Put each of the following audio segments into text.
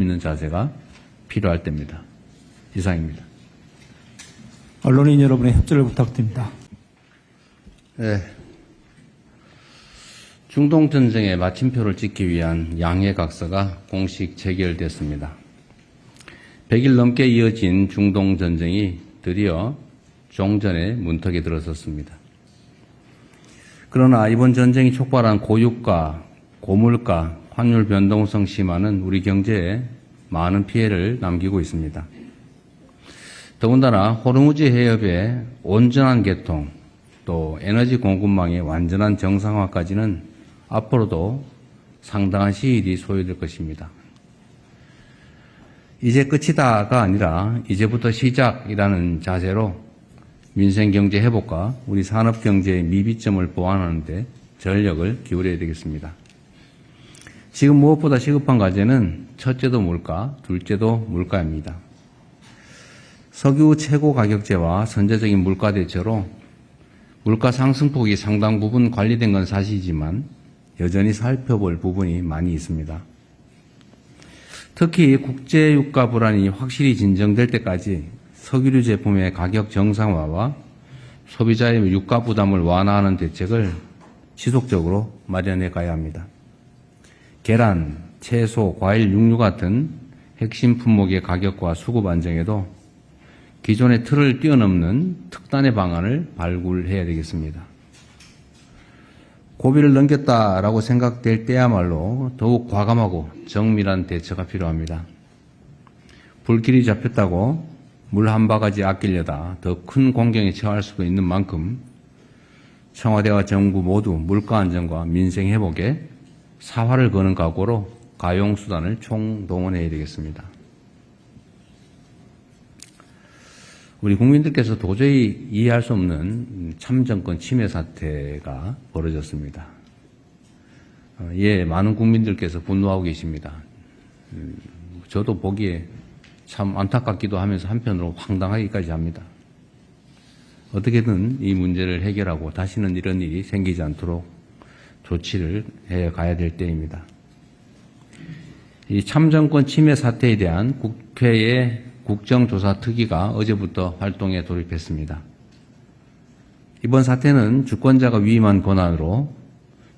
있는 자세가 필요할 때입니다. 이상입니다. 언론인 여러분의 협조를 부탁드립니다. 네. 중동전쟁의 마침표를 찍기 위한 양해각서가 공식 체결됐습니다. 100일 넘게 이어진 중동전쟁이 드디어 종전의 문턱에 들어섰습니다. 그러나 이번 전쟁이 촉발한 고유가, 고물가, 환율 변동성 심화는 우리 경제에 많은 피해를 남기고 있습니다. 더군다나 호르무즈 해협의 온전한 개통, 또 에너지 공급망의 완전한 정상화까지는 앞으로도 상당한 시일이 소요될 것입니다. 이제 끝이다가 아니라 이제부터 시작이라는 자세로 민생경제 회복과 우리 산업경제의 미비점을 보완하는 데 전력을 기울여야 되겠습니다. 지금 무엇보다 시급한 과제는 첫째도 물가, 둘째도 물가입니다. 석유 최고 가격제와 선제적인 물가 대처로 물가 상승폭이 상당 부분 관리된 건 사실이지만 여전히 살펴볼 부분이 많이 있습니다. 특히 국제유가 불안이 확실히 진정될 때까지 석유류 제품의 가격 정상화와 소비자의 유가 부담을 완화하는 대책을 지속적으로 마련해 가야 합니다. 계란, 채소, 과일, 육류 같은 핵심 품목의 가격과 수급 안정에도 기존의 틀을 뛰어넘는 특단의 방안을 발굴해야 되겠습니다. 고비를 넘겼다라고 생각될 때야말로 더욱 과감하고 정밀한 대처가 필요합니다. 불길이 잡혔다고 물 한 바가지 아끼려다 더 큰 공경에 처할 수도 있는 만큼 청와대와 정부 모두 물가 안정과 민생 회복에 사활을 거는 각오로 가용수단을 총동원해야 되겠습니다. 우리 국민들께서 도저히 이해할 수 없는 참정권 침해 사태가 벌어졌습니다. 많은 국민들께서 분노하고 계십니다. 저도 보기에 참 안타깝기도 하면서 한편으로 황당하기까지 합니다. 어떻게든 이 문제를 해결하고 다시는 이런 일이 생기지 않도록 조치를 해 가야 될 때입니다. 이 참정권 침해 사태에 대한 국회의 국정조사특위가 어제부터 활동에 돌입했습니다. 이번 사태는 주권자가 위임한 권한으로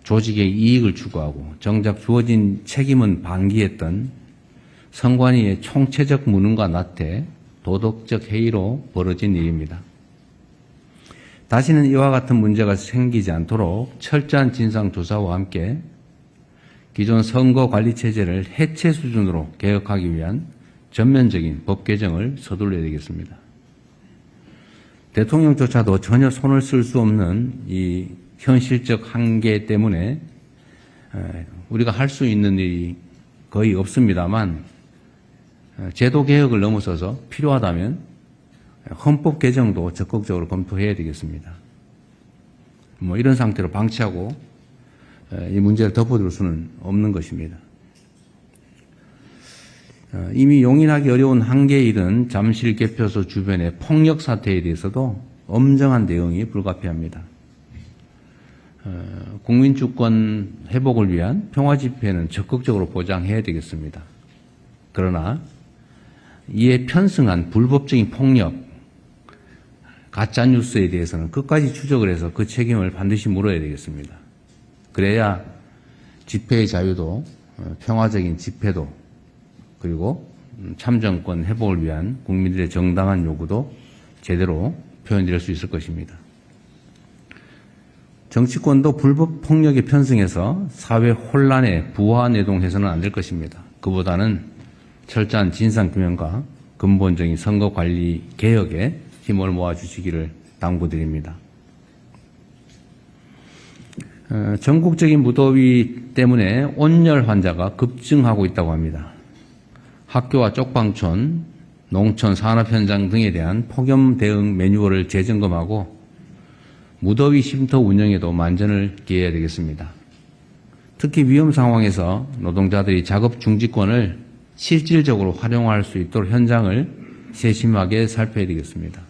조직의 이익을 추구하고 정작 주어진 책임은 방기했던 선관위의 총체적 무능과 나태, 도덕적 해이로 벌어진 일입니다. 다시는 이와 같은 문제가 생기지 않도록 철저한 진상조사와 함께 기존 선거관리체제를 해체 수준으로 개혁하기 위한 전면적인 법 개정을 서둘러야 되겠습니다. 대통령조차도 전혀 손을 쓸 수 없는 이 현실적 한계 때문에 우리가 할 수 있는 일이 거의 없습니다만 제도 개혁을 넘어서서 필요하다면 헌법 개정도 적극적으로 검토해야 되겠습니다. 이런 상태로 방치하고 이 문제를 덮어둘 수는 없는 것입니다. 이미 용인하기 어려운 한계에 이른 잠실 개표소 주변의 폭력 사태에 대해서도 엄정한 대응이 불가피합니다. 국민 주권 회복을 위한 평화 집회는 적극적으로 보장해야 되겠습니다. 그러나 이에 편승한 불법적인 폭력, 가짜뉴스에 대해서는 끝까지 추적을 해서 그 책임을 반드시 물어야 되겠습니다. 그래야 집회의 자유도 평화적인 집회도 그리고 참정권 회복을 위한 국민들의 정당한 요구도 제대로 표현될 수 있을 것입니다. 정치권도 불법 폭력에 편승해서 사회 혼란에 부화내동해서는 안 될 것입니다. 그보다는 철저한 진상규명과 근본적인 선거관리 개혁에 힘을 모아주시기를 당부드립니다. 전국적인 무더위 때문에 온열 환자가 급증하고 있다고 합니다. 학교와 쪽방촌, 농촌 산업 현장 등에 대한 폭염 대응 매뉴얼을 재점검하고 무더위 쉼터 운영에도 만전을 기해야 되겠습니다. 특히 위험 상황에서 노동자들이 작업 중지권을 실질적으로 활용할 수 있도록 현장을 세심하게 살펴야 되겠습니다.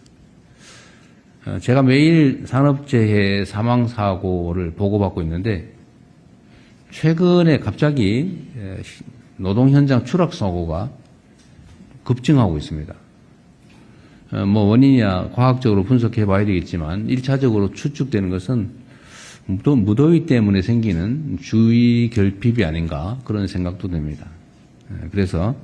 제가 매일 산업재해 사망사고를 보고받고 있는데 최근에 갑자기 노동 현장 추락 사고가 급증하고 있습니다. 뭐 원인이야 과학적으로 분석해 봐야 되겠지만 1차적으로 추측되는 것은 무더위 때문에 생기는 주위 결핍이 아닌가 그런 생각도 듭니다. 그래서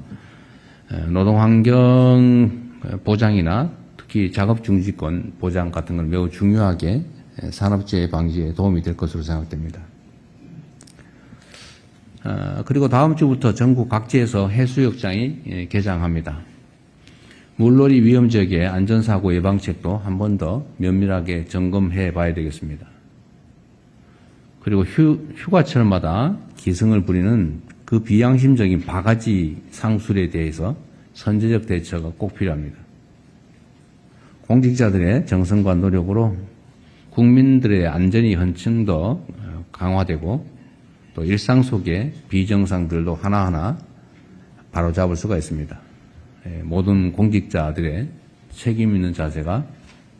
노동환경 보장이나 특히 작업중지권 보장 같은 걸 매우 중요하게 산업재해 방지에 도움이 될 것으로 생각됩니다. 그리고 다음 주부터 전국 각지에서 해수욕장이 개장합니다. 물놀이 위험 지역의 안전사고 예방책도 한 번 더 면밀하게 점검해 봐야 되겠습니다. 그리고 휴가철마다 기승을 부리는 그 비양심적인 바가지 상술에 대해서 선제적 대처가 꼭 필요합니다. 공직자들의 정성과 노력으로 국민들의 안전이 한층 더 강화되고 또 일상 속의 비정상들도 하나하나 바로잡을 수가 있습니다. 모든 공직자들의 책임 있는 자세가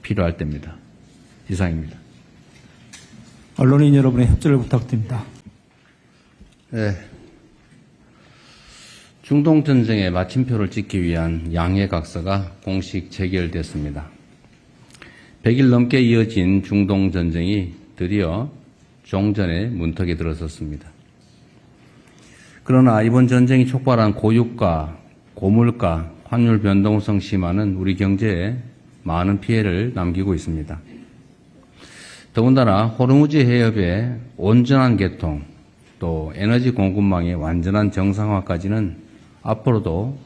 필요할 때입니다. 이상입니다. 언론인 여러분의 협조를 부탁드립니다. 네. 중동전쟁의 마침표를 찍기 위한 양해각서가 공식 체결됐습니다. 100일 넘게 이어진 중동전쟁이 드디어 종전의 문턱에 들어섰습니다. 그러나 이번 전쟁이 촉발한 고유가, 고물가, 환율 변동성 심화는 우리 경제에 많은 피해를 남기고 있습니다. 더군다나 호르무즈 해협의 온전한 개통, 또 에너지 공급망의 완전한 정상화까지는 앞으로도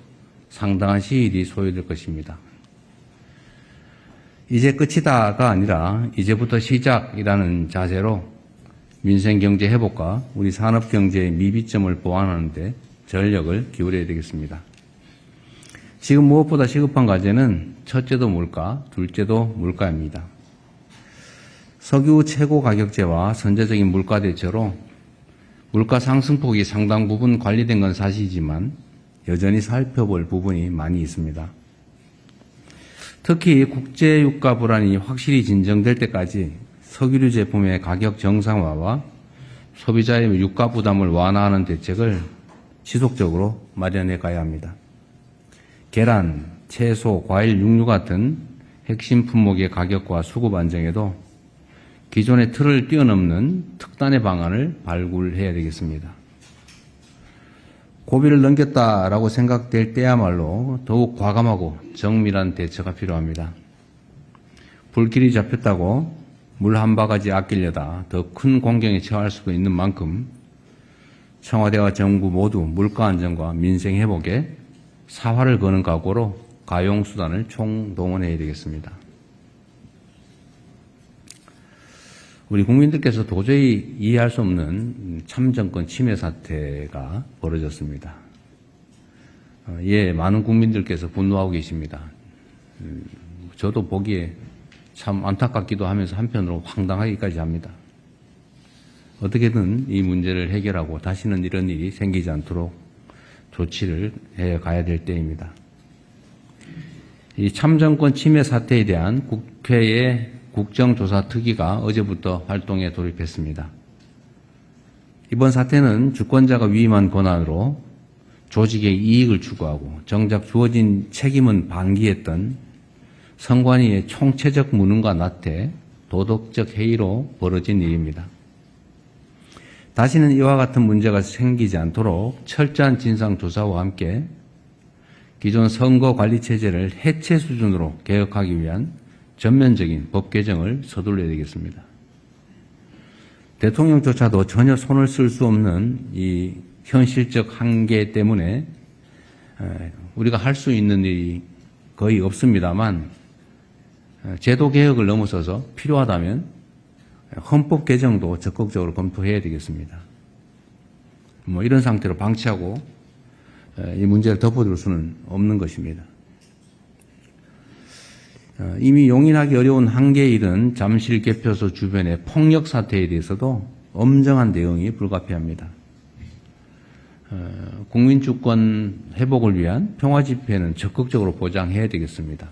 상당한 시일이 소요될 것입니다. 이제 끝이다가 아니라 이제부터 시작이라는 자세로 민생경제 회복과 우리 산업경제의 미비점을 보완하는 데 전력을 기울여야 되겠습니다. 지금 무엇보다 시급한 과제는 첫째도 물가, 둘째도 물가입니다. 석유 최고 가격제와 선제적인 물가 대처로 물가 상승폭이 상당 부분 관리된 건 사실이지만 여전히 살펴볼 부분이 많이 있습니다. 특히 국제유가 불안이 확실히 진정될 때까지 석유류 제품의 가격 정상화와 소비자의 유가 부담을 완화하는 대책을 지속적으로 마련해 가야 합니다. 계란, 채소, 과일, 육류 같은 핵심 품목의 가격과 수급 안정에도 기존의 틀을 뛰어넘는 특단의 방안을 발굴해야 되겠습니다. 고비를 넘겼다라고 생각될 때야말로 더욱 과감하고 정밀한 대처가 필요합니다. 불길이 잡혔다고 물 한 바가지 아끼려다 더 큰 공경에 처할 수도 있는 만큼 청와대와 정부 모두 물가 안정과 민생 회복에 사활을 거는 각오로 가용수단을 총동원해야 되겠습니다. 우리 국민들께서 도저히 이해할 수 없는 참정권 침해 사태가 벌어졌습니다. 많은 국민들께서 분노하고 계십니다. 저도 보기에 참 안타깝기도 하면서 한편으로 황당하기까지 합니다. 어떻게든 이 문제를 해결하고 다시는 이런 일이 생기지 않도록 조치를 해 가야 될 때입니다. 이 참정권 침해 사태에 대한 국회의 국정조사특위가 어제부터 활동에 돌입했습니다. 이번 사태는 주권자가 위임한 권한으로 조직의 이익을 추구하고 정작 주어진 책임은 방기했던 선관위의 총체적 무능과 나태, 도덕적 해이로 벌어진 일입니다. 다시는 이와 같은 문제가 생기지 않도록 철저한 진상조사와 함께 기존 선거관리체제를 해체 수준으로 개혁하기 위한 전면적인 법 개정을 서둘러야 되겠습니다. 대통령조차도 전혀 손을 쓸 수 없는 이 현실적 한계 때문에 우리가 할 수 있는 일이 거의 없습니다만 제도 개혁을 넘어서서 필요하다면 헌법 개정도 적극적으로 검토해야 되겠습니다. 이런 상태로 방치하고 이 문제를 덮어둘 수는 없는 것입니다. 이미 용인하기 어려운 한계에 이른 잠실 개표소 주변의 폭력 사태에 대해서도 엄정한 대응이 불가피합니다. 국민주권 회복을 위한 평화집회는 적극적으로 보장해야 되겠습니다.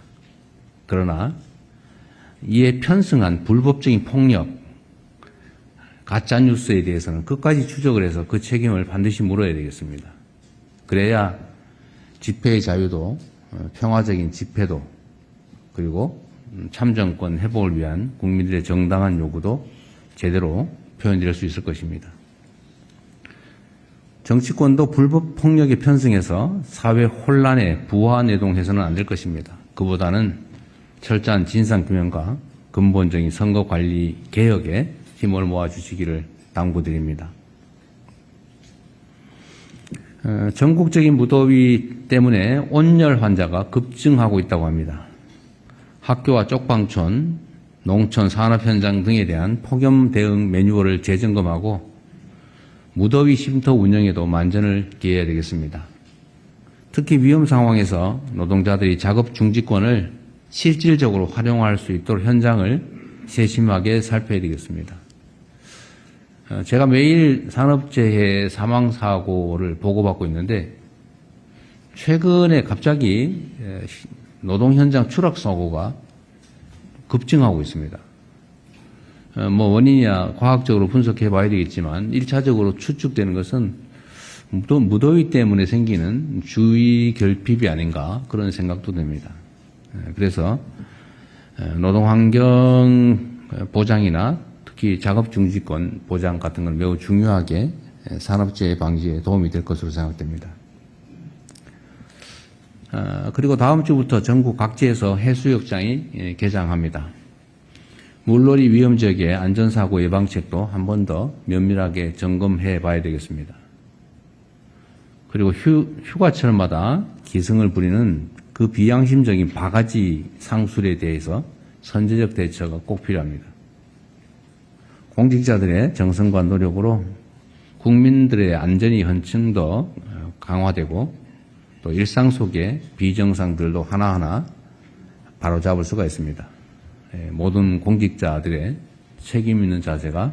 그러나 이에 편승한 불법적인 폭력, 가짜뉴스에 대해서는 끝까지 추적을 해서 그 책임을 반드시 물어야 되겠습니다. 그래야 집회의 자유도 평화적인 집회도 그리고 참정권 회복을 위한 국민들의 정당한 요구도 제대로 표현될 수 있을 것입니다. 정치권도 불법 폭력에 편승해서 사회 혼란에 부화내동해서는 안 될 것입니다. 그보다는 철저한 진상규명과 근본적인 선거관리 개혁에 힘을 모아주시기를 당부드립니다. 전국적인 무더위 때문에 온열 환자가 급증하고 있다고 합니다. 학교와 쪽방촌, 농촌 산업 현장 등에 대한 폭염 대응 매뉴얼을 재점검하고 무더위 쉼터 운영에도 만전을 기해야 되겠습니다. 특히 위험 상황에서 노동자들이 작업 중지권을 실질적으로 활용할 수 있도록 현장을 세심하게 살펴야 되겠습니다. 제가 매일 산업재해 사망사고를 보고받고 있는데 최근에 갑자기 노동 현장 추락 사고가 급증하고 있습니다. 원인이야 과학적으로 분석해 봐야 되겠지만 1차적으로 추측되는 것은 무더위 때문에 생기는 주위 결핍이 아닌가 그런 생각도 듭니다. 그래서 노동환경 보장이나 특히 작업중지권 보장 같은 건 매우 중요하게 산업재해 방지에 도움이 될 것으로 생각됩니다. 그리고 다음 주부터 전국 각지에서 해수욕장이 개장합니다. 물놀이 위험 지역의 안전사고 예방책도 한 번 더 면밀하게 점검해 봐야 되겠습니다. 그리고 휴가철마다 기승을 부리는 그 비양심적인 바가지 상술에 대해서 선제적 대처가 꼭 필요합니다. 공직자들의 정성과 노력으로 국민들의 안전이 한층 더 강화되고 또 일상 속의 비정상들도 하나하나 바로잡을 수가 있습니다. 모든 공직자들의 책임 있는 자세가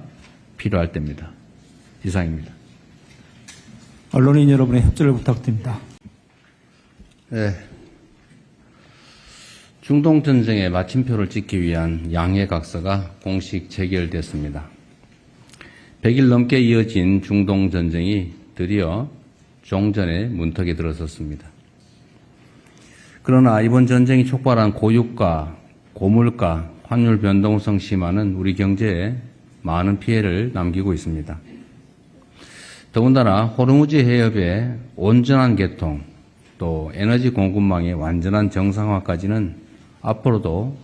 필요할 때입니다. 이상입니다. 언론인 여러분의 협조를 부탁드립니다. 네. 중동전쟁의 마침표를 찍기 위한 양해각서가 공식 체결됐습니다. 100일 넘게 이어진 중동전쟁이 드디어 종전의 문턱에 들어섰습니다. 그러나 이번 전쟁이 촉발한 고유가, 고물가, 환율 변동성 심화는 우리 경제에 많은 피해를 남기고 있습니다. 더군다나 호르무즈 해협의 온전한 개통, 또 에너지 공급망의 완전한 정상화까지는 앞으로도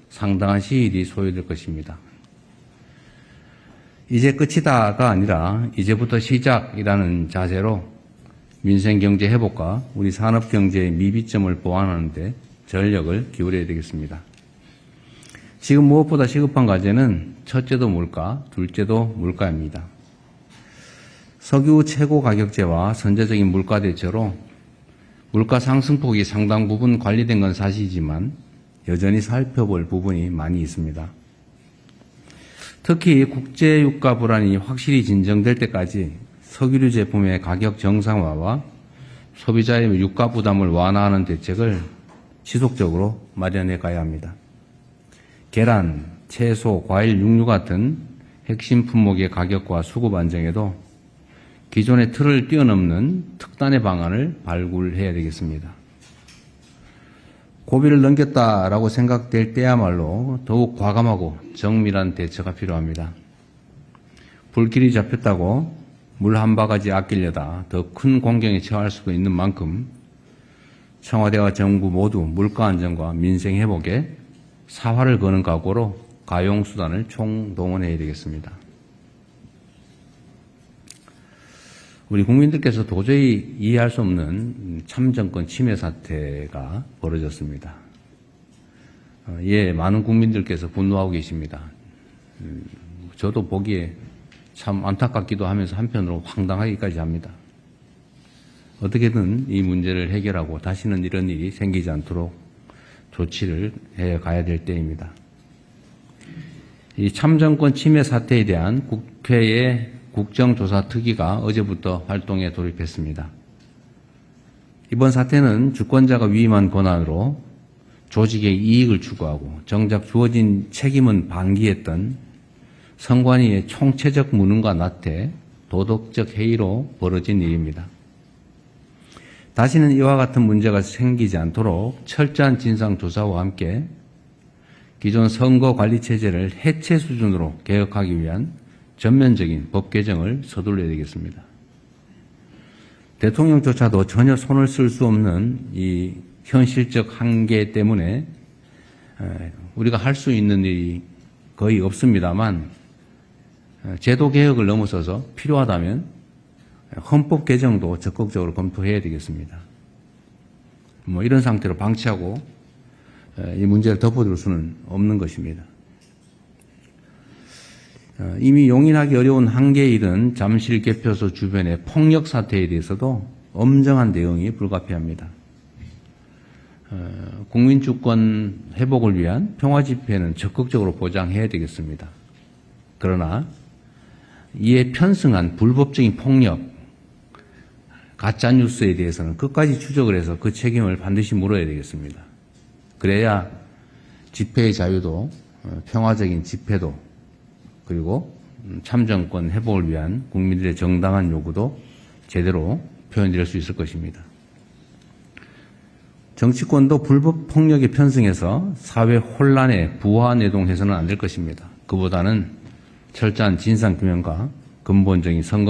상당한 시일이 소요될 것입니다. 이제 끝이다가 아니라 이제부터 시작이라는 자세로 민생경제 회복과 우리 산업경제의 미비점을 보완하는 데 전력을 기울여야 되겠습니다. 지금 무엇보다 시급한 과제는 첫째도 물가, 둘째도 물가입니다. 석유 최고 가격제와 선제적인 물가 대처로 물가 상승폭이 상당 부분 관리된 건 사실이지만 여전히 살펴볼 부분이 많이 있습니다. 특히 국제유가 불안이 확실히 진정될 때까지 석유류 제품의 가격 정상화와 소비자의 유가 부담을 완화하는 대책을 지속적으로 마련해 가야 합니다. 계란, 채소, 과일, 육류 같은 핵심 품목의 가격과 수급 안정에도 기존의 틀을 뛰어넘는 특단의 방안을 발굴해야 되겠습니다. 고비를 넘겼다라고 생각될 때야말로 더욱 과감하고 정밀한 대처가 필요합니다. 불길이 잡혔다고 물 한 바가지 아끼려다 더 큰 공경에 처할 수도 있는 만큼 청와대와 정부 모두 물가 안정과 민생 회복에 사활을 거는 각오로 가용수단을 총동원해야 되겠습니다. 우리 국민들께서 도저히 이해할 수 없는 참정권 침해 사태가 벌어졌습니다. 많은 국민들께서 분노하고 계십니다. 저도 보기에 참 안타깝기도 하면서 한편으로 황당하기까지 합니다. 어떻게든 이 문제를 해결하고 다시는 이런 일이 생기지 않도록 조치를 해 가야 될 때입니다. 이 참정권 침해 사태에 대한 국회의 국정조사 특위가 어제부터 활동에 돌입했습니다. 이번 사태는 주권자가 위임한 권한으로 조직의 이익을 추구하고 정작 주어진 책임은 방기했던 선관위의 총체적 무능과 나태, 도덕적 해이로 벌어진 일입니다. 다시는 이와 같은 문제가 생기지 않도록 철저한 진상조사와 함께 기존 선거관리체제를 해체 수준으로 개혁하기 위한 전면적인 법 개정을 서둘러야 되겠습니다. 대통령조차도 전혀 손을 쓸 수 없는 이 현실적 한계 때문에 우리가 할 수 있는 일이 거의 없습니다만 제도 개혁을 넘어서서 필요하다면 헌법 개정도 적극적으로 검토해야 되겠습니다. 이런 상태로 방치하고 이 문제를 덮어둘 수는 없는 것입니다. 이미 용인하기 어려운 한계에 이른 잠실 개표소 주변의 폭력 사태에 대해서도 엄정한 대응이 불가피합니다. 국민 주권 회복을 위한 평화 집회는 적극적으로 보장해야 되겠습니다. 그러나 이에 편승한 불법적인 폭력, 가짜 뉴스에 대해서는 끝까지 추적을 해서 그 책임을 반드시 물어야 되겠습니다. 그래야 집회의 자유도 평화적인 집회도 그리고 참정권 회복을 위한 국민들의 정당한 요구도 제대로 표현될 수 있을 것입니다. 정치권도 불법 폭력에 편승해서 사회 혼란에 부화내동해서는 안 될 것입니다. 그보다는 철저한 진상규명과 근본적인 선거